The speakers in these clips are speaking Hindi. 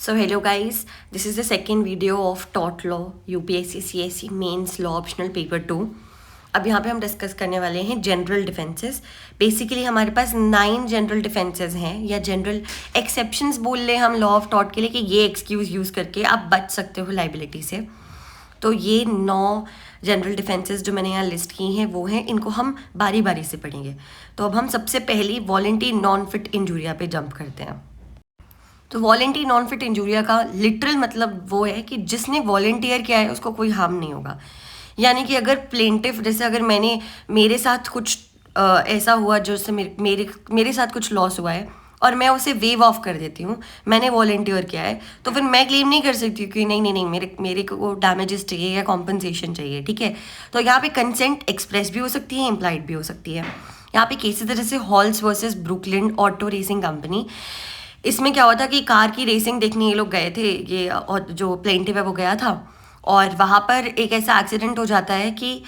So hello guys, this is the second video of TOT Law UPSC CSE Mains Law Optional Paper 2। अब यहाँ पे हम डिस्कस करने वाले हैं जनरल डिफेंसेस। बेसिकली हमारे पास 9 जनरल डिफेंसेस हैं या जनरल एक्सेप्शंस बोल लें हम लॉ ऑफ टॉट के लिए कि ये एक्सक्यूज़ यूज़ करके आप बच सकते हो लाइबिलिटी से। तो ये 9 जनरल डिफेंसेस जो मैंने यहाँ लिस्ट की हैं वो हैं, इनको हम बारी बारी से पढ़ेंगे। तो अब हम सबसे पहली वॉलंटरी नॉन फिट इंजूरिया पे जंप करते हैं। तो वॉलंटरी नॉन फिट इंजूरिया का लिटरल मतलब वो है कि जिसने वॉलंटियर किया है उसको कोई हार्म नहीं होगा। यानी कि अगर प्लेंटिफ, जैसे अगर मेरे साथ कुछ ऐसा हुआ जो उससे मेरे साथ कुछ लॉस हुआ है और मैं उसे वेव ऑफ कर देती हूँ, मैंने वॉलंटियर किया है, तो फिर मैं क्लेम नहीं कर सकती कि नहीं मेरे को डैमेजेस चाहिए या कॉम्पनसेशन चाहिए। ठीक है, तो यहाँ पे कंसेंट एक्सप्रेस भी हो सकती है, इम्प्लाइड भी हो सकती है। यहाँ पे केसेस है जैसे halls versus Brooklyn auto racing company. इसमें क्या हुआ था कि कार की रेसिंग देखने ये लोग गए थे, ये और जो प्लेंटिव है वो गया था, और वहाँ पर एक ऐसा एक्सीडेंट हो जाता है कि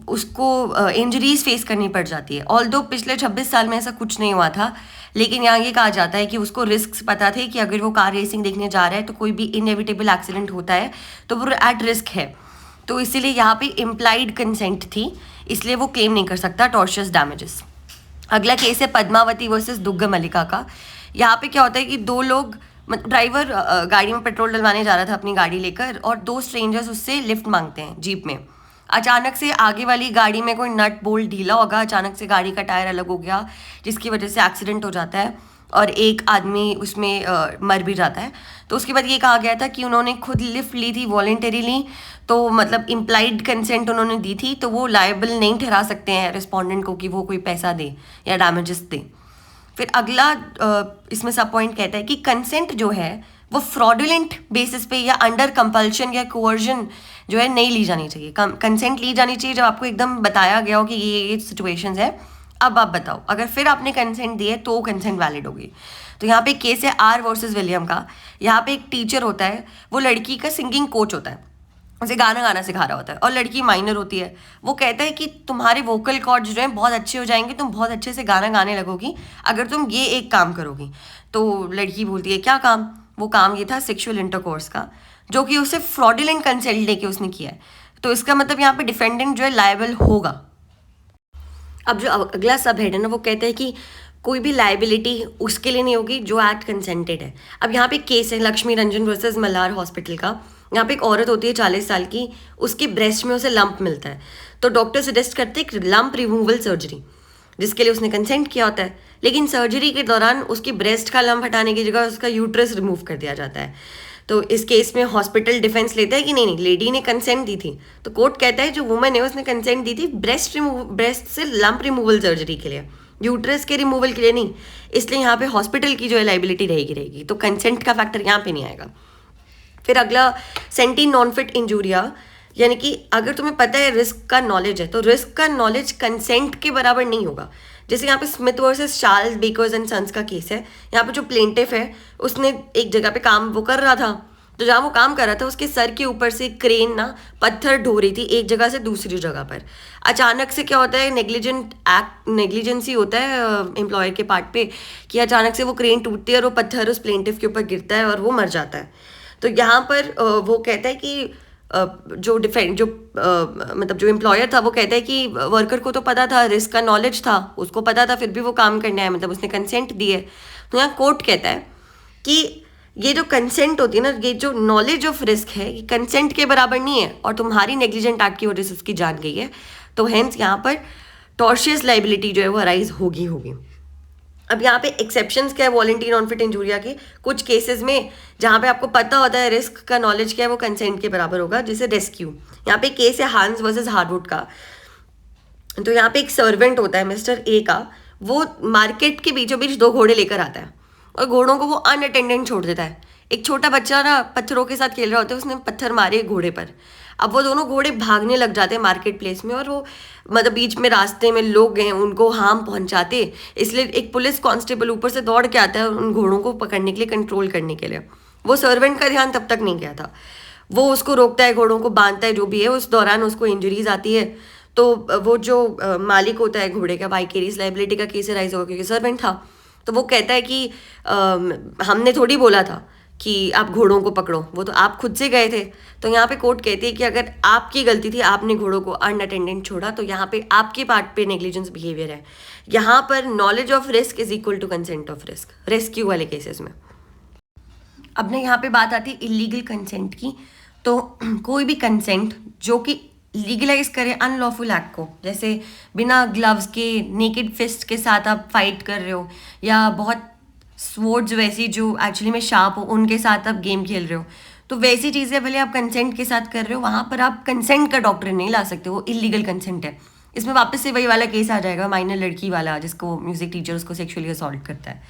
उसको इंजरीज फेस करनी पड़ जाती है। ऑल्दो पिछले 26 साल में ऐसा कुछ नहीं हुआ था, लेकिन यहाँ ये कहा जाता है कि उसको रिस्क पता थे कि अगर वो कार रेसिंग देखने जा रहा है तो कोई भी इनएविटेबल एक्सीडेंट होता है तो वो एट रिस्क है। तो इसीलिए यहाँ पे इम्प्लाइड कंसेंट थी, इसलिए वो क्लेम नहीं कर सकता टॉर्शियस डैमेजेस। अगला केस है पद्मावती वर्सेस दुग्गा मल्लिका का। यहाँ पे क्या होता है कि दो लोग, ड्राइवर गाड़ी में पेट्रोल डलवाने जा रहा था अपनी गाड़ी लेकर, और 2 स्ट्रेंजर्स उससे लिफ्ट मांगते हैं जीप में। अचानक से आगे वाली गाड़ी में कोई नट बोल्ट ढीला होगा, अचानक से गाड़ी का टायर अलग हो गया, जिसकी वजह से एक्सीडेंट हो जाता है और एक आदमी उसमें मर भी जाता है। तो उसके बाद ये कहा गया था कि उन्होंने खुद लिफ्ट ली थी वॉलेंटरीली, तो मतलब इम्प्लाइड कंसेंट उन्होंने दी थी, तो वो लायबल नहीं ठहरा सकते हैं रिस्पोंडेंट को कि वो कोई पैसा दे या डैमेजेस दे। फिर अगला इसमें सब पॉइंट कहता है कि कंसेंट जो है वो फ्रॉडुलेंट बेसिस पे या अंडर कंपल्शन या कोवर्जन जो है नहीं ली जानी चाहिए। कंसेंट ली जानी चाहिए जब आपको एकदम बताया गया हो कि ये सिचुएशंस है, अब आप बताओ। अगर फिर आपने कंसेंट दिए तो कंसेंट वैलिड होगी। तो यहाँ पे केस है आर वर्सेस विलियम का। यहाँ पे एक टीचर होता है, वो लड़की का सिंगिंग कोच होता है, उसे गाना गाना सिखा रहा होता है, और लड़की माइनर होती है। वो कहता है कि तुम्हारे वोकल कॉर्ड्स जो हैं बहुत अच्छे हो जाएंगे, तुम बहुत अच्छे से गाना गाने लगोगी अगर तुम ये एक काम करोगी। तो लड़की बोलती है क्या काम? वो काम ये था सेक्सुअल इंटरकोर्स का, जो कि उसे फ्रॉडुलेंट कंसेंट लेके उसने किया है। तो इसका मतलब यहाँ पे डिफेंडेंट जो है लायबल होगा। अब जो अगला सब हेड है ना, वो कहते हैं कि कोई भी लाइबिलिटी उसके लिए नहीं होगी जो एक्ट कंसेंटेड है। अब यहाँ पे केस है लक्ष्मी रंजन वर्सेस मल्हार हॉस्पिटल का। यहाँ पे एक औरत होती है 40 साल की, उसके ब्रेस्ट में उसे लंप मिलता है, तो डॉक्टर सजेस्ट करते हैं लंप रिमूवल सर्जरी, जिसके लिए उसने कंसेंट किया होता है। लेकिन सर्जरी के दौरान उसकी ब्रेस्ट का लंप हटाने की जगह उसका यूट्रस रिमूव कर दिया जाता है। तो इस केस में हॉस्पिटल डिफेंस लेता है कि नहीं लेडी ने कंसेंट दी थी। तो कोर्ट कहता है जो वुमेन है उसने कंसेंट दी थी ब्रेस्ट से लंप रिमूवल सर्जरी के लिए, यूट्रस के रिमूवल के लिए नहीं। इसलिए यहाँ पे हॉस्पिटल की जो है लाइबिलिटी रहेगी, तो कंसेंट का फैक्टर यहाँ पे नहीं आएगा। फिर अगला सेंटीन नॉन फिट इंजूरिया, यानी कि अगर तुम्हें पता है रिस्क का नॉलेज है, तो रिस्क का नॉलेज कंसेंट के बराबर नहीं होगा। जैसे यहाँ पे Smith versus Charles Bakers and Sons का केस है। यहाँ पे जो प्लेंटिफ है उसने एक जगह पे काम वो कर रहा था, तो जहाँ वो काम कर रहा था उसके सर के ऊपर से क्रेन ना पत्थर ढो रही थी एक जगह से दूसरी जगह पर। अचानक से क्या होता है, नेग्लिजेंसी होता है एम्प्लॉयर के पार्ट पे, कि अचानक से वो क्रेन टूटती है और वो पत्थर उस प्लेंटिफ के ऊपर गिरता है और वो मर जाता है। तो यहाँ पर वो कहता है कि मतलब जो एम्प्लॉयर था वो कहता है कि वर्कर को तो पता था, रिस्क का नॉलेज था, उसको पता था, फिर भी वो काम करने आया, मतलब उसने कंसेंट दी है। तो यहाँ कोर्ट कहता है कि ये जो कंसेंट होती है ना, ये जो नॉलेज ऑफ रिस्क है ये कंसेंट के बराबर नहीं है, और तुम्हारी नेग्लिजेंट एक्ट की वजह से उसकी जान गई है, तो हेंस यहाँ पर टॉर्शियस लाइबिलिटी जो है वो अराइज होगी। अब यहाँ पे एक्सेप्शंस क्या है वॉलंटरी नॉन फिट इंजूरिया के? कुछ केसेस में जहाँ पे आपको पता होता है रिस्क का नॉलेज क्या है, वो कंसेंट के बराबर होगा, जैसे रेस्क्यू। यहाँ पे केस है हांस वर्सेस हार्डवुड का। तो यहाँ पे एक सर्वेंट होता है मिस्टर ए का, वो मार्केट के बीचों बीच 2 घोड़े लेकर आता है और घोड़ों को वो अनअटेंडेंट छोड़ देता है। एक छोटा बच्चा ना पत्थरों के साथ खेल रहा होता है, उसने पत्थर मारे घोड़े पर। अब वो दोनों घोड़े भागने लग जाते हैं मार्केट प्लेस में, और वो मतलब बीच में रास्ते में लोग हैं उनको हार्म पहुंचाते, इसलिए एक पुलिस कांस्टेबल ऊपर से दौड़ के आता है उन घोड़ों को पकड़ने के लिए, कंट्रोल करने के लिए। वो सर्वेंट का ध्यान तब तक नहीं गया था, वो उसको रोकता है, घोड़ों को बांधता है, जो भी है। उस दौरान उसको इंजरीज आती है, तो वो जो मालिक होता है घोड़े का, वाइकेरियस लायबिलिटी का केस राइज होगा क्योंकि सर्वेंट था। तो वो कहता है कि हमने थोड़ी बोला था कि आप घोड़ों को पकड़ो, वो तो आप खुद से गए थे। तो यहाँ पे कोर्ट कहती है कि अगर आपकी गलती थी, आपने घोड़ों को अनअटेंडेंट छोड़ा, तो यहाँ पे आपके पार्ट पे नेग्लिजेंस बिहेवियर है। यहाँ पर knowledge of risk is equal to consent of risk, rescue वाले केसेस में। अब ना यहाँ पे बात आती है इलीगल कंसेंट की। तो कोई भी कंसेंट जो कि लीगलाइज करे अनलॉफुल एक्ट को, जैसे बिना ग्लव्स के नेकेड फिस्ट के साथ आप फाइट कर रहे हो, या बहुत स्वॉर्ड्स वैसी जो एक्चुअली में शार्प हो उनके साथ आप गेम खेल रहे हो, तो वैसी चीज़ें भले आप कंसेंट के साथ कर रहे हो, वहाँ पर आप कंसेंट का डॉक्टर नहीं ला सकते, वो इलीगल कंसेंट है। इसमें वापस से वही वाला केस आ जाएगा, माइनर लड़की वाला, जिसको म्यूजिक टीचर उसको सेक्सुअली असॉल्ट करता है।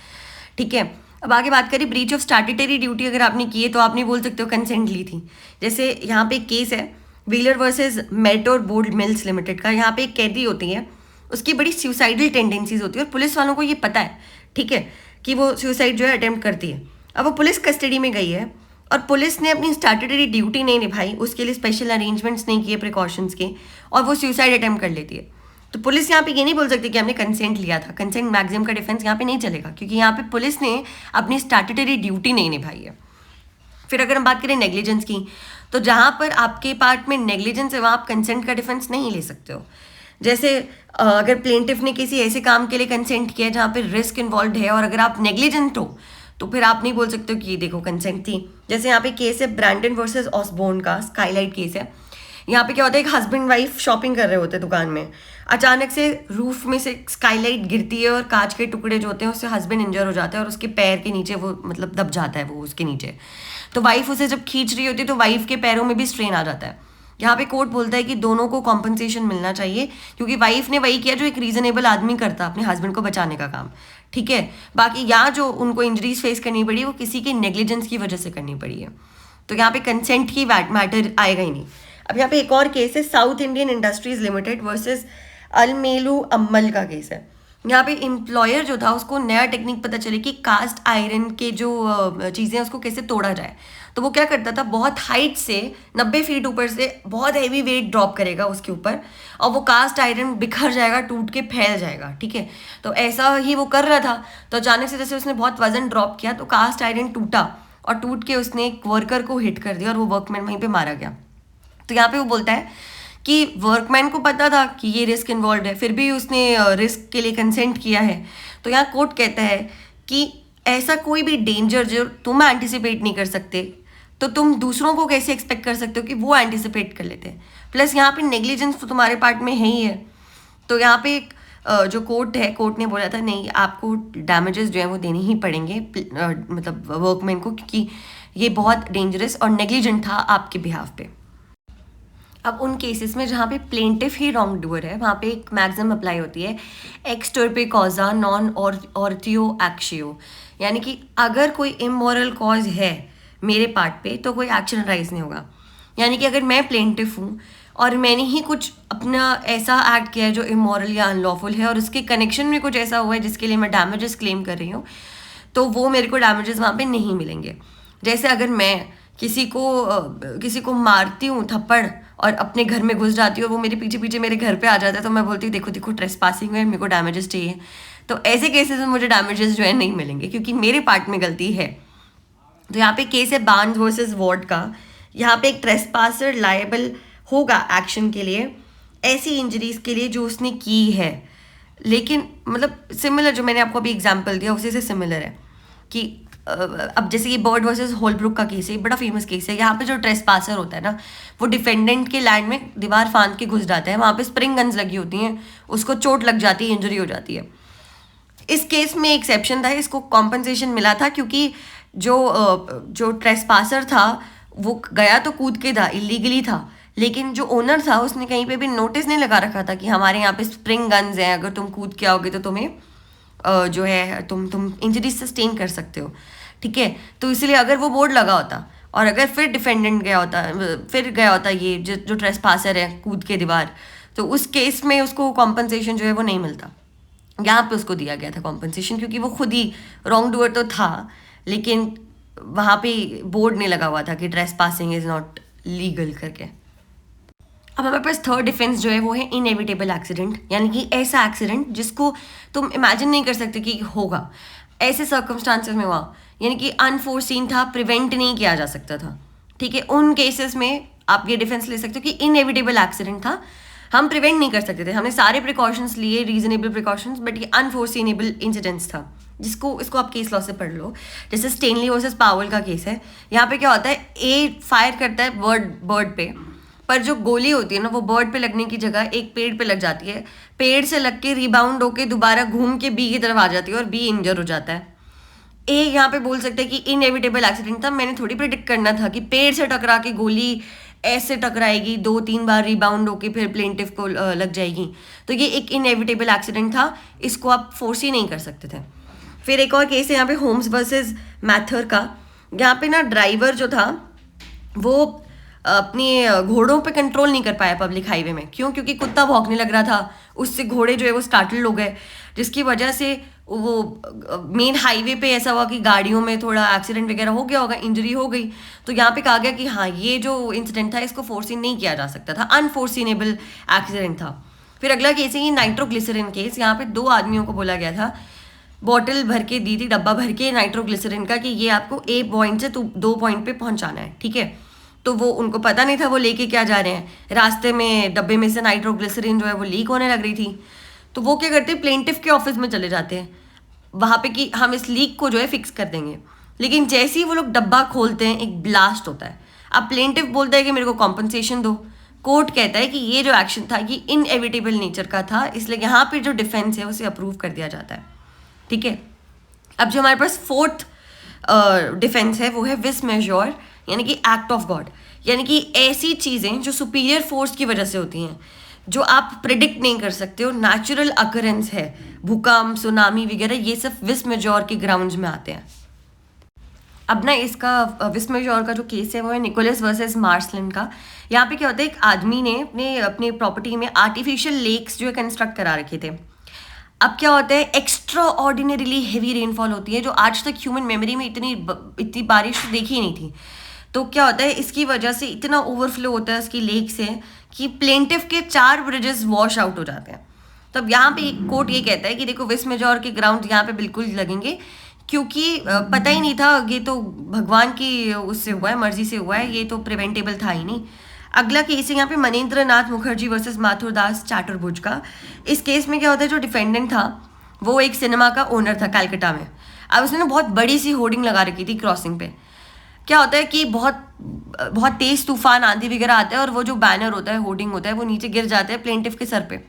ठीक है, अब आगे बात करें ब्रीच ऑफ स्टैट्यूटरी ड्यूटी अगर आपने की है तो आप नहीं बोल सकते हो कंसेंट ली थी। जैसे यहाँ पे एक केस है Wheeler versus Metor board mills limited का। यहाँ पे एक कैदी होती है, उसकी बड़ी सुसाइडल टेंडेंसीज होती है और पुलिस वालों को ये पता है, ठीक है, कि वो सुसाइड जो है अटेम्प्ट करती है। अब वो पुलिस कस्टडी में गई है और पुलिस ने अपनी स्टैट्यूटरी ड्यूटी नहीं निभाई, उसके लिए स्पेशल अरेंजमेंट्स नहीं किए प्रिकॉशंस के, और वो सुसाइड अटेम्प्ट कर लेती है। तो पुलिस यहाँ पे ये नहीं बोल सकती कि हमने कंसेंट लिया था। कंसेंट मैक्सिमम का डिफेंस यहाँ पे नहीं चलेगा, क्योंकि यहाँ पे पुलिस ने अपनी स्टैट्यूटरी ड्यूटी नहीं निभाई है। फिर अगर हम बात करें नेग्लिजेंस की, तो जहाँ पर आपके पार्ट में नेग्लिजेंस है वहाँ आप कंसेंट का डिफेंस नहीं ले सकते हो। जैसे अगर प्लेंटिफ ने किसी ऐसे काम के लिए कंसेंट किया जहाँ पे रिस्क इन्वॉल्व है और अगर आप नेग्लिजेंट हो, तो फिर आप नहीं बोल सकते हो कि ये देखो कंसेंट थी। जैसे यहाँ पे केस है ब्रैंडन वर्सेस ऑसबोर्न का, स्काईलाइट केस है। यहाँ पे क्या होता है, एक हस्बैंड वाइफ शॉपिंग कर रहे होते हैं दुकान में, अचानक से रूफ में से स्काईलाइट गिरती है और कांच के टुकड़े जो होते हैं उससे हस्बैंड इंजर हो जाता है और उसके पैर के नीचे वो मतलब दब जाता है वो उसके नीचे। तो वाइफ उसे जब खींच रही होती है तो वाइफ के पैरों में भी स्ट्रेन आ जाता है। यहाँ पे कोर्ट बोलता है कि दोनों को कॉम्पनसेशन मिलना चाहिए, क्योंकि वाइफ ने वही किया जो एक रीजनेबल आदमी करता अपने हस्बैंड को बचाने का काम। ठीक है, बाकी यहाँ जो उनको इंजरीज फेस करनी पड़ी वो किसी के नेग्लिजेंस की वजह से करनी पड़ी है, तो यहाँ पे कंसेंट की मैटर आएगा ही नहीं। अब यहाँ पे एक और केस है South Indian industries limited versus Alamelu Ammal का केस है। यहाँ पे एम्प्लॉयर जो था उसको नया टेक्निक पता चले कि कास्ट आयरन के जो चीज़ें उसको कैसे तोड़ा जाए। तो वो क्या करता था, बहुत हाइट से 90 फीट ऊपर से बहुत हैवी वेट ड्रॉप करेगा उसके ऊपर और वो कास्ट आयरन बिखर जाएगा, टूट के फैल जाएगा। ठीक है, तो ऐसा ही वो कर रहा था, तो अचानक से जैसे उसने बहुत वजन ड्रॉप किया तो कास्ट आयरन टूटा और टूट के उसने एक वर्कर को हिट कर दिया और वो वर्कमैन वहीं पे मारा गया। तो यहाँ पे वो बोलता है कि वर्कमैन को पता था कि ये रिस्क इन्वॉल्व है, फिर भी उसने रिस्क के लिए कंसेंट किया है। तो यहाँ कोर्ट कहता है कि ऐसा कोई भी डेंजर जो तुम एंटिसिपेट नहीं कर सकते, तो तुम दूसरों को कैसे एक्सपेक्ट कर सकते हो कि वो एंटिसिपेट कर लेते हैं। प्लस यहाँ पे नेग्लिजेंस तो तुम्हारे पार्ट में है ही है। तो यहाँ पे एक जो कोर्ट है, कोर्ट ने बोला था नहीं, आपको डैमेजेस जो है वो देने ही पड़ेंगे मतलब वर्कमैन को, क्योंकि ये बहुत डेंजरस और नेग्लिजेंट था आपके बिहाफ पे। अब उन केसेस में जहाँ पे प्लेंटिफ ही रॉन्ग डूअर है वहाँ पे एक मैक्सिमम अप्लाई होती है एक्स टर्पे कॉजा नॉन ऑर्थियो एक्शियो, यानी कि अगर कोई इमोरल कॉज है मेरे पार्ट पे तो कोई एक्शन राइज नहीं होगा। यानी कि अगर मैं प्लेंटिफ हूँ और मैंने ही कुछ अपना ऐसा एक्ट किया है जो इमोरल या अनलॉफुल है और उसके कनेक्शन में कुछ ऐसा हुआ है जिसके लिए मैं डैमेजेस क्लेम कर रही हूँ, तो वो मेरे को डैमेजेस वहाँ पे नहीं मिलेंगे। जैसे अगर मैं किसी को मारती हूँ थप्पड़ और अपने घर में घुस जाती हूँ और वो मेरे पीछे पीछे मेरे घर पे आ जाता है, तो मैं बोलती हूँ देखो देखो ट्रेसपासिंग है, मेरे को डैमेजेस चाहिए। तो ऐसे केसेस में मुझे डैमेजेस जो है नहीं मिलेंगे क्योंकि मेरे पार्ट में गलती है। तो यहाँ पे केस है बार्न्स वर्सेस वार्ड का। यहाँ पे एक ट्रेसपासर लायबल होगा एक्शन के लिए ऐसी इंजरीज के लिए जो उसने की है, लेकिन मतलब सिमिलर जो मैंने आपको अभी एग्जांपल दिया उसी से सिमिलर है कि अब जैसे ये बर्ड वर्सेस होलब्रुक का केस है, बड़ा फेमस केस है। यहाँ पे जो ट्रेसपासर होता है ना, वो डिफेंडेंट के लैंड में दीवार फांद के घुस जाता है, वहाँ पे स्प्रिंग गन्स लगी होती हैं, उसको चोट लग जाती है, इंजरी हो जाती है। इस केस में एक्सेप्शन था, इसको कॉम्पनसेशन मिला था क्योंकि जो ट्रेसपासर था वो गया तो कूद के था, इलीगली था, लेकिन जो ओनर था उसने कहीं पे भी नोटिस नहीं लगा रखा था कि हमारे यहाँ पे स्प्रिंग गन्स हैं, अगर तुम कूद के आओगे तो तुम्हें जो है तुम इंजरी सस्टेन कर सकते हो। ठीक है, तो इसलिए अगर वो बोर्ड लगा होता और अगर फिर डिफेंडेंट गया होता ये जो ट्रेसपासर है कूद के दीवार, तो उस केस में उसको कॉम्पनसेशन जो है वो नहीं मिलता। यहाँ पे उसको दिया गया था कॉम्पनसेशन क्योंकि वो खुद ही रॉन्ग डूअर तो था, लेकिन वहाँ पे बोर्ड नहीं लगा हुआ था कि ट्रेसपासिंग इज़ नॉट लीगल करके। अब हमारे पास थर्ड डिफेंस जो है वो है इनएविटेबल एक्सीडेंट, यानी कि ऐसा एक्सीडेंट जिसको तुम इमेजिन नहीं कर सकते कि होगा। ऐसे सर्कमस्टांसेस में हुआ, यानी कि अनफोर्सीन था, प्रिवेंट नहीं किया जा सकता था, ठीक है। उन केसेस में आप ये डिफेंस ले सकते हो कि इनएविटेबल एक्सीडेंट था, हम प्रिवेंट नहीं कर सकते थे, हमने सारे प्रिकॉशंस लिए, रीजनेबल प्रिकॉशंस, बट ये अनफोर्सीनेबल इंसिडेंट्स था, जिसको इसको आप केस लॉ से पढ़ लो। जैसे स्टेनली वर्सेस पावेल का केस है, यहाँ पे क्या होता है, ए फायर करता है बर्ड पे, पर जो गोली होती है ना वो बर्ड पे लगने की जगह एक पेड़ पे लग जाती है, पेड़ से लग के रिबाउंड होके दोबारा घूम के बी की तरफ आ जाती है और बी इंजर हो जाता है। ए यहाँ पे बोल सकते हैं कि इनएविटेबल एक्सीडेंट था, मैंने थोड़ी प्रिडिक्ट करना था कि पेड़ से टकरा के गोली ऐसे टकराएगी, 2-3 बार रिबाउंड होके फिर प्लेंटिफ को लग जाएगी, तो ये एक इनएविटेबल एक्सीडेंट था, इसको आप फोर्स ही नहीं कर सकते थे। फिर एक और केस है यहाँ पे होम्स वर्सेस मैथर का। यहाँ पे ना ड्राइवर जो था वो अपने घोड़ों पे कंट्रोल नहीं कर पाया पब्लिक हाईवे में। क्यों? क्योंकि कुत्ता भौंकने लग रहा था, उससे घोड़े जो है वो स्टार्टल्ड हो गए, जिसकी वजह से वो मेन हाईवे पे ऐसा हुआ कि गाड़ियों में थोड़ा एक्सीडेंट वगैरह हो गया होगा, इंजरी हो गई। तो यहाँ पे कहा गया कि हाँ, ये जो इंसिडेंट था इसको फोर्सिंग नहीं किया जा सकता था, अनफोर्सिनेबल एक्सीडेंट था। फिर अगला केस है ये नाइट्रोग्लिसरीन केस। यहाँ पे 2 आदमियों को बोला गया था, बॉटल भर के दी थी, डब्बा भर के नाइट्रोग्लिसरीन का, कि ये आपको A पॉइंट से 2 पॉइंट पे पहुंचाना है, ठीक है। तो वो उनको पता नहीं था वो लेके क्या जा रहे हैं, रास्ते में डब्बे में से नाइट्रोग्लिसरीन जो है वो लीक होने लग रही थी। तो वो क्या करते हैं, प्लेंटिफ के ऑफिस में चले जाते हैं वहाँ पे कि हम इस लीक को जो है फिक्स कर देंगे। लेकिन जैसे ही वो लोग डब्बा खोलते हैं एक ब्लास्ट होता है। अब प्लेंटिफ बोलता है कि मेरे को कॉम्पनसेशन दो, कोर्ट कहता है कि ये जो एक्शन था ये इनएविटेबल नेचर का था, इसलिए यहाँ पे जो डिफेंस है उसे अप्रूव कर दिया जाता है, ठीक है। अब जो हमारे पास 4th डिफेंस है वो है विस मेजोर, यानी कि एक्ट ऑफ गॉड, यानी कि ऐसी चीज़ें जो सुपीरियर फोर्स की वजह से होती हैं, जो आप प्रिडिक्ट नहीं कर सकते हो, नेचुरल अकरेंस है, भूकंप, सुनामी वगैरह, ये सब विस मेजोर के ग्राउंड्स में आते हैं। अब ना इसका विस मेजोर का जो केस है वो है निकोलस वर्सेस मार्सलन का। यहाँ पे क्या होता है, एक आदमी ने अपने प्रॉपर्टी में आर्टिफिशियल लेक्स जो है कंस्ट्रक्ट करा रखे थे। अब क्या होता है, एक्स्ट्रा ऑर्डिनरीली हेवी रेनफॉल होती है जो आज तक ह्यूमन मेमोरी में इतनी बारिश देखी ही नहीं थी। तो क्या होता है, इसकी वजह से इतना ओवरफ्लो होता है उसकी लेक से कि प्लेंटिफ के 4 ब्रिजेस वॉश आउट हो जाते हैं। तब यहाँ पे एक कोर्ट ये कहता है कि देखो विस मेजोर के ग्राउंड यहाँ पे बिल्कुल लगेंगे, क्योंकि पता ही नहीं था, ये तो भगवान की उससे हुआ है, मर्जी से हुआ है, ये तो प्रिवेंटेबल था ही नहीं। अगला केस है यहाँ पे मनेंद्र नाथ मुखर्जी वर्सेस माथुरदास चाटुर्भुज का। इस केस में क्या होता है, जो डिफेंडेंट था वो एक सिनेमा का ओनर था कलकत्ता में। अब उसने ना बहुत बड़ी सी होर्डिंग लगा रखी थी क्रॉसिंग पे। क्या होता है कि बहुत तेज़ तूफान, आंधी वगैरह आता है और वो जो बैनर होता है, होर्डिंग होता है, वो नीचे गिर जाता है प्लेंटिफ के सर पे।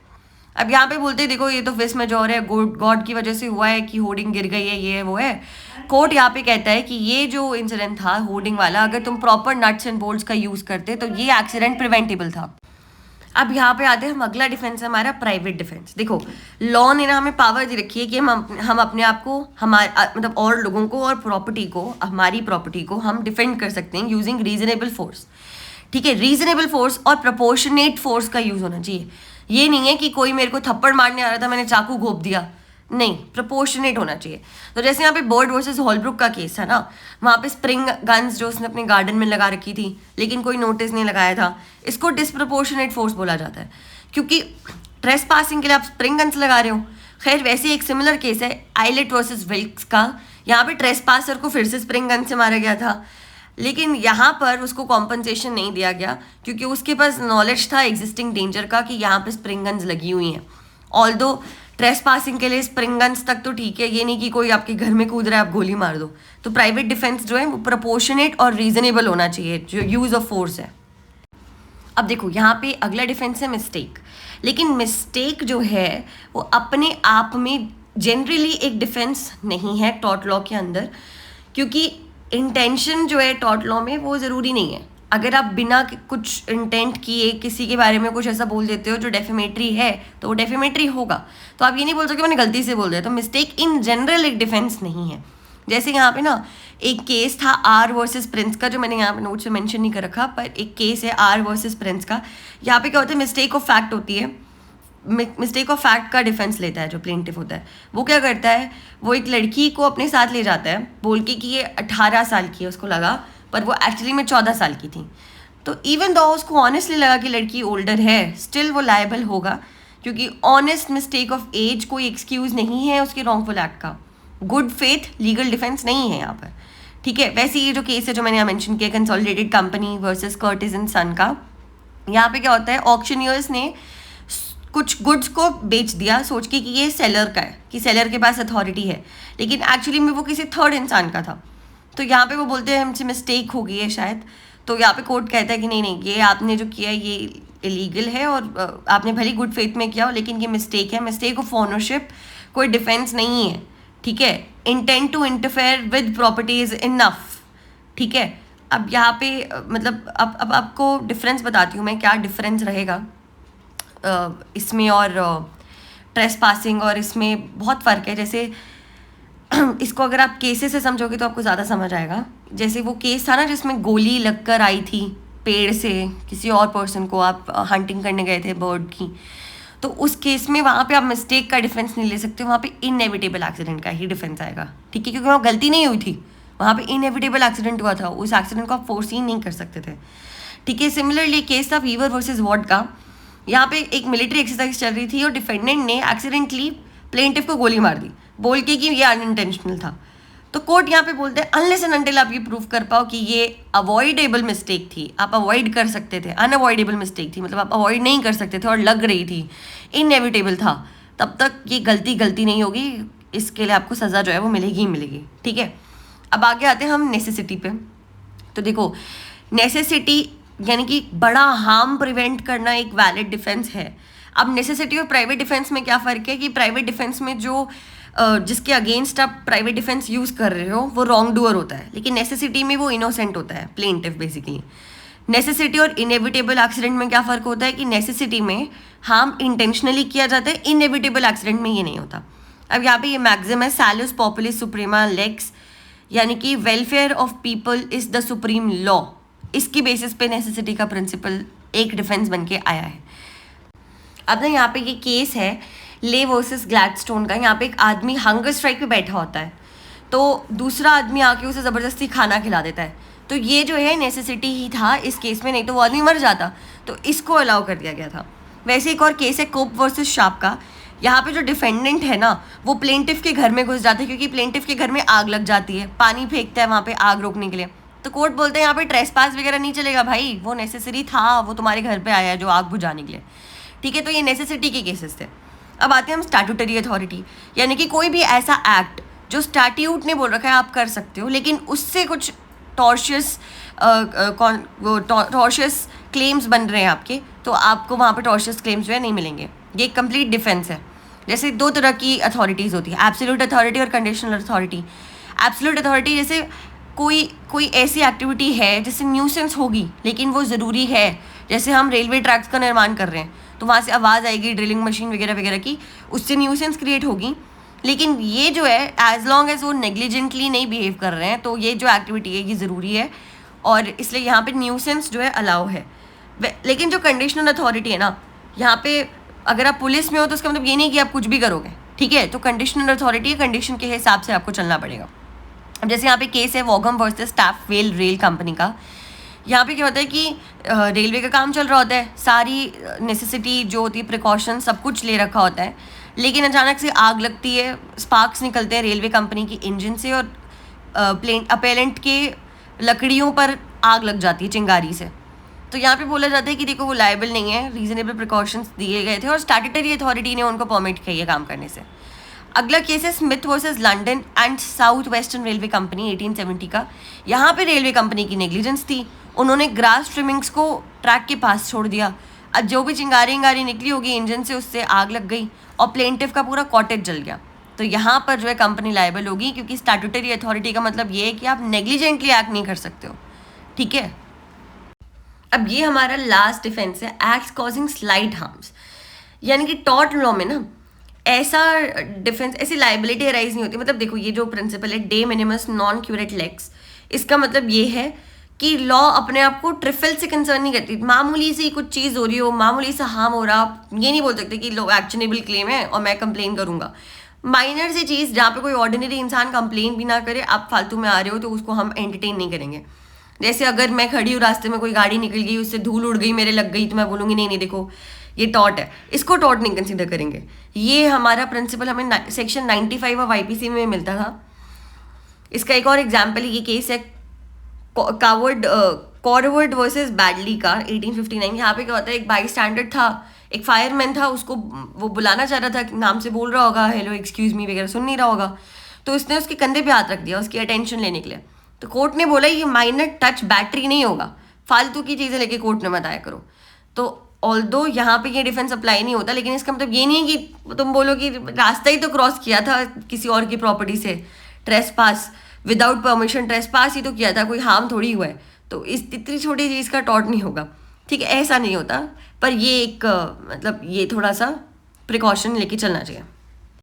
अब यहाँ पे बोलते हैं देखो ये तो विस मेजोर है, गॉड की वजह से हुआ है कि होर्डिंग गिर गई है, ये है वो है। कोर्ट यहाँ पे कहता है कि ये जो इंसिडेंट था होर्डिंग वाला, अगर तुम प्रॉपर नट्स एंड बोल्ट्स का यूज़ करते तो ये एक्सीडेंट प्रिवेंटेबल था। अब यहाँ पे आते हैं हम, अगला डिफेंस है हमारा प्राइवेट डिफेंस। देखो लॉ ने ना हमें पावर दे रखी है कि हम अपने आप को, हमारे मतलब और लोगों को और प्रॉपर्टी को, हमारी प्रॉपर्टी को हम डिफेंड कर सकते हैं यूजिंग रीजनेबल फोर्स, ठीक है। रीजनेबल फोर्स और प्रोपोर्शनेट फोर्स का यूज़ होना चाहिए। ये नहीं है कि कोई मेरे को थप्पड़ मारने आ रहा था, मैंने चाकू घोंप दिया, नहीं, प्रोपोर्शनेट होना चाहिए। तो जैसे यहाँ पे बर्ड वर्सेस हॉलब्रुक का केस है ना, वहाँ पे स्प्रिंग गन्स जो उसने अपने गार्डन में लगा रखी थी लेकिन कोई नोटिस नहीं लगाया था, इसको डिसप्रोपोर्शनेट फोर्स बोला जाता है, क्योंकि ट्रेस पासिंग के लिए आप स्प्रिंग गन्स लगा रहे हो। खैर वैसे एक सिमिलर केस है आइलेट वर्सेस विल्क्स का। यहाँ पे ट्रेस पासर को फिर से स्प्रिंग गन से मारा गया था, लेकिन यहाँ पर उसको कॉम्पनसेशन नहीं दिया गया क्योंकि उसके पास नॉलेज था एग्जिस्टिंग डेंजर का कि यहाँ पे स्प्रिंग गन्स लगी हुई हैं। ऑल्दो ट्रेस पासिंग के लिए स्प्रिंग गन्स तक तो ठीक है, ये नहीं कि कोई आपके घर में कूद रहा है आप गोली मार दो। तो प्राइवेट डिफेंस जो है वो प्रोपोर्शनेट और रीजनेबल होना चाहिए जो यूज़ ऑफ फोर्स है। अब देखो यहाँ पे अगला डिफेंस है मिस्टेक, लेकिन मिस्टेक जो है वो अपने आप में जनरली एक डिफेंस नहीं है टॉर्ट लॉ के अंदर, क्योंकि इंटेंशन जो है टॉर्ट लॉ में वो ज़रूरी नहीं है। अगर आप बिना कुछ इंटेंट किए किसी के बारे में कुछ ऐसा बोल देते हो जो डेफेमेटरी है तो वो डेफेमेटरी होगा। तो आप ये नहीं बोल सकते मैंने गलती से बोल दिया। तो मिस्टेक इन जनरल एक डिफेंस नहीं है। जैसे यहाँ पे ना एक केस था आर वर्सेस प्रिंस का, जो मैंने यहाँ पे नोट से मेंशन नहीं कर रखा, पर एक केस है आर वर्सेस प्रिंस का। यहाँ पे क्या होता है, मिस्टेक ऑफ फैक्ट होती है। मिस्टेक ऑफ फैक्ट का डिफेंस लेता है जो प्लेंटिफ होता है। वो क्या करता है, वो एक लड़की को अपने साथ ले जाता है बोल के कि ये 18 साल की है, उसको लगा, पर वो एक्चुअली में 14 साल की थी। तो इवन दो उसको ऑनेस्टली लगा कि लड़की ओल्डर है, स्टिल वो लायबल होगा, क्योंकि ऑनेस्ट मिस्टेक ऑफ एज कोई एक्सक्यूज़ नहीं है उसके रॉन्गफुल एक्ट का। गुड फेथ लीगल डिफेंस नहीं है यहाँ पर, ठीक है। वैसे ये जो केस है जो मैंने यहाँ मेंशन किया, consolidated company versus Curtis and son का, यहाँ पे क्या होता है, ऑक्शनियर्स ने कुछ गुड्स को बेच दिया सोच के कि ये सेलर का है, कि सेलर के पास अथॉरिटी है, लेकिन एक्चुअली में वो किसी थर्ड इंसान का था। तो यहाँ पे वो बोलते हैं हमसे मिस्टेक हो गई है शायद, तो यहाँ पे कोर्ट कहता है कि नहीं नहीं, ये आपने जो किया ये इलीगल है और आपने भले गुड फेथ में किया हो, लेकिन ये मिस्टेक है, मिस्टेक ऑफ ओनरशिप कोई डिफेंस नहीं है, ठीक है। Intent to interfere with property is enough, ठीक है। अब यहाँ पे मतलब अब आपको डिफरेंस बताती हूँ मैं, क्या डिफरेंस रहेगा इसमें और ट्रेसपासिंग, और इसमें बहुत फ़र्क है। जैसे इसको अगर आप केसेस से समझोगे तो आपको ज़्यादा समझ आएगा। जैसे वो केस था ना जिसमें गोली लगकर आई थी पेड़ से किसी और पर्सन को, आप हंटिंग करने गए थे बर्ड की, तो उस केस में वहाँ पे आप मिस्टेक का डिफेंस नहीं ले सकते, वहाँ पे इनएविटेबल एक्सीडेंट का ही डिफेंस आएगा, ठीक है, क्योंकि वहाँ गलती नहीं हुई थी, वहाँ पे इनएविटेबल एक्सीडेंट हुआ था, उस एक्सीडेंट को आप फोर्सी नहीं कर सकते थे, ठीक है। सिमिलरली केस था वीवर वर्सेस वॉर्ड का। यहाँ पे एक मिलिट्री एक्सरसाइज चल रही थी और डिफेंडेंट ने एक्सीडेंटली प्लेंटिफ को गोली मार दी बोल के कि ये अनइंटेंशनल था। तो कोर्ट यहाँ पे बोलते हैं अनलेस एंड अनटिल आप ये प्रूव कर पाओ कि ये अवॉइडेबल मिस्टेक थी, आप अवॉइड कर सकते थे, अनअवॉइडेबल मिस्टेक थी, मतलब आप अवॉइड नहीं कर सकते थे और लग रही थी, इनएविटेबल था, तब तक ये गलती नहीं होगी, इसके लिए आपको सज़ा जो है वो मिलेगी ही मिलेगी, ठीक है। अब आगे आते हैं हम नेसेसिटी पे। तो देखो नेसेसिटी यानी कि बड़ा हार्म प्रिवेंट करना एक वैलिड डिफेंस है। अब नेसेसिटी और प्राइवेट डिफेंस में क्या फ़र्क है कि प्राइवेट डिफेंस में जो जिसके अगेंस्ट आप प्राइवेट डिफेंस यूज़ कर रहे हो वो रॉन्ग डूअर होता है, लेकिन नेसेसिटी में वो इनोसेंट होता है, प्लेंटिफ बेसिकली। नेसेसिटी और इनएविटेबल एक्सीडेंट में क्या फ़र्क होता है कि नेसेसिटी में हार्म इंटेंशनली किया जाता है, इनएविटेबल एक्सीडेंट में ये नहीं होता। अब यहाँ पे ये मैक्सिम है सैलुस पॉपुलिस सुप्रीमा लेक्स, यानी कि welfare of people is the supreme law. इसकी बेसिस पे नेसेसिटी का प्रिंसिपल एक डिफेंस बन के आया है। अब ना यहाँ पे ये केस है ले वर्सेस ग्लैडस्टोन का। यहाँ पे एक आदमी हंगर स्ट्राइक पे बैठा होता है, तो दूसरा आदमी आके उसे ज़बरदस्ती खाना खिला देता है, तो ये जो है नेसेसिटी ही था इस केस में, नहीं तो वो आदमी मर जाता, तो इसको अलाउ कर दिया गया था। वैसे एक और केस है कोप वर्सेस शार्प का। यहाँ पे जो डिफेंडेंट है ना वो प्लेंटिफ के घर में घुस जाते हैं, क्योंकि प्लेंटिफ के घर में आग लग जाती है, पानी फेंकता है वहाँ पे आग रोकने के लिए, तो कोर्ट बोलते हैं यहाँ पे ट्रेसपास वगैरह नहीं चलेगा भाई, वो नेसेसरी था, वो तुम्हारे घर पे आया है जो आग बुझाने के लिए, ठीक है। तो ये नेसेसिटी के केसेस थे। अब आते हैं हम स्टैट्यूटरी अथॉरिटी, यानी कि कोई भी ऐसा एक्ट जो स्टैट्यूट ने बोल रखा है आप कर सकते हो, लेकिन उससे कुछ टॉर्शियस क्लेम्स बन रहे हैं आपके, तो आपको वहाँ पे टॉर्शियस क्लेम्स जो है नहीं मिलेंगे। ये एक कंप्लीट डिफेंस है। जैसे दो तरह की अथॉरिटीज़ होती है, एब्सोल्यूट अथॉरिटी और कंडीशनल अथॉरिटी। एब्सोल्यूट अथॉरिटी जैसे कोई ऐसी एक्टिविटी है जिससे न्यूसेंस होगी लेकिन वो ज़रूरी है, जैसे हम रेलवे ट्रैक्स का निर्माण कर रहे हैं तो वहाँ से आवाज़ आएगी ड्रिलिंग मशीन वगैरह वगैरह की, उससे न्यूसेंस क्रिएट होगी, लेकिन ये जो है एज लॉन्ग एज वो नेग्लिजेंटली नहीं बिहेव कर रहे हैं तो ये जो एक्टिविटी है ये ज़रूरी है, और इसलिए यहाँ पे न्यूसेंस जो है अलाउ है। लेकिन जो कंडीशनल अथॉरिटी है ना, यहाँ पे अगर आप पुलिस में हो तो उसका मतलब ये नहीं कि आप कुछ भी करोगे, ठीक है। तो कंडीशनल अथॉरिटी कंडीशन के हिसाब से आपको चलना पड़ेगा। अब जैसे यहाँ पे केस है Vaughan versus Taff Vale rail company का। यहाँ पे क्या होता है कि रेलवे का काम चल रहा होता है, सारी नेसेसिटी जो होती है प्रिकॉशन सब कुछ ले रखा होता है, लेकिन अचानक से आग लगती है, स्पार्क्स निकलते हैं रेलवे कंपनी की इंजन से और अपेलेंट के लकड़ियों पर आग लग जाती है चिंगारी से। तो यहाँ पे बोला जाता है कि देखो वो लायबल नहीं है, रीजनेबल प्रिकॉशंस दिए गए थे और स्टैट्यूटरी अथॉरिटी ने उनको परमिट किया काम करने से। अगला केस है Smith versus London and south western railway company 1870 का। यहाँ पे रेलवे कंपनी की नेग्लिजेंस थी, उन्होंने ग्रास ट्रिमिंग्स को ट्रैक के पास छोड़ दिया, अब जो भी चिंगारी निकली होगी इंजन से उससे आग लग गई और प्लेंटिफ का पूरा कॉटेज जल गया। तो यहाँ पर जो है कंपनी लायबल होगी, क्योंकि स्टैट्यूटरी अथॉरिटी का मतलब ये है कि आप नेग्लिजेंटली एक्ट नहीं कर सकते हो, ठीक है। अब ये हमारा लास्ट डिफेंस है एक्ट्स कॉजिंग स्लाइट हार्म्स, यानी कि टॉर्ट लॉ में ना ऐसा डिफेंस, ऐसी लाइबिलिटी अराइज नहीं होती। मतलब देखो ये जो प्रिंसिपल है डे मिनिमस नॉन क्यूरेट लेक्स, इसका मतलब ये है कि लॉ अपने आप को ट्रिफल से कंसर्न नहीं करती। मामूली सी कुछ चीज़ हो रही हो, मामूली सा हार्म हो रहा, आप ये नहीं बोल सकते कि लो एक्शनेबल क्लेम है और मैं कंप्लेन करूंगा। माइनर सी चीज़ जहाँ पे कोई ऑर्डिनरी इंसान कंप्लेन भी ना करे, आप फालतू में आ रहे हो तो उसको हम एंटरटेन नहीं करेंगे। जैसे अगर मैं खड़ी हूँ रास्ते में, कोई गाड़ी निकल गई, उससे धूल उड़ गई, मेरे लग गई, तो मैं बोलूँगी नहीं नहीं देखो ये टॉट है, इसको टॉट नहीं कंसिडर करेंगे। ये हमारा प्रिंसिपल हमें सेक्शन 95 ऑफ आईपीसी में मिलता था। इसका एक और एग्जाम्पल ये केस है कॉरवर्ड वर्सेस बैडली का 1859। यहाँ पे क्या होता है, एक बाई स्टैंडर्ड था, एक फायरमैन था, उसको वो बुलाना चाह रहा था, नाम से बोल रहा होगा हेलो एक्सक्यूज मी वगैरह, सुन नहीं रहा होगा, तो उसने उसके कंधे पे हाथ रख दिया उसकी अटेंशन लेने के लिए। तो कोर्ट ने बोला ये माइनर टच बैटरी नहीं होगा, फालतू की चीज़ें लेके कोर्ट में बताया करो। तो ऑल्दो यहाँ पे ये डिफेंस अप्लाई नहीं होता, लेकिन इसका मतलब ये नहीं है कि तुम बोलो कि रास्ता ही तो क्रॉस किया था किसी और की प्रॉपर्टी से, ट्रेसपास विदाउट परमिशन ट्रेसपास ही तो किया था, कोई हार्म थोड़ी हुआ है, तो इस इतनी छोटी चीज़ का टॉट नहीं होगा। ठीक है, ऐसा नहीं होता, पर ये एक मतलब ये थोड़ा सा प्रिकॉशन लेके चलना चाहिए।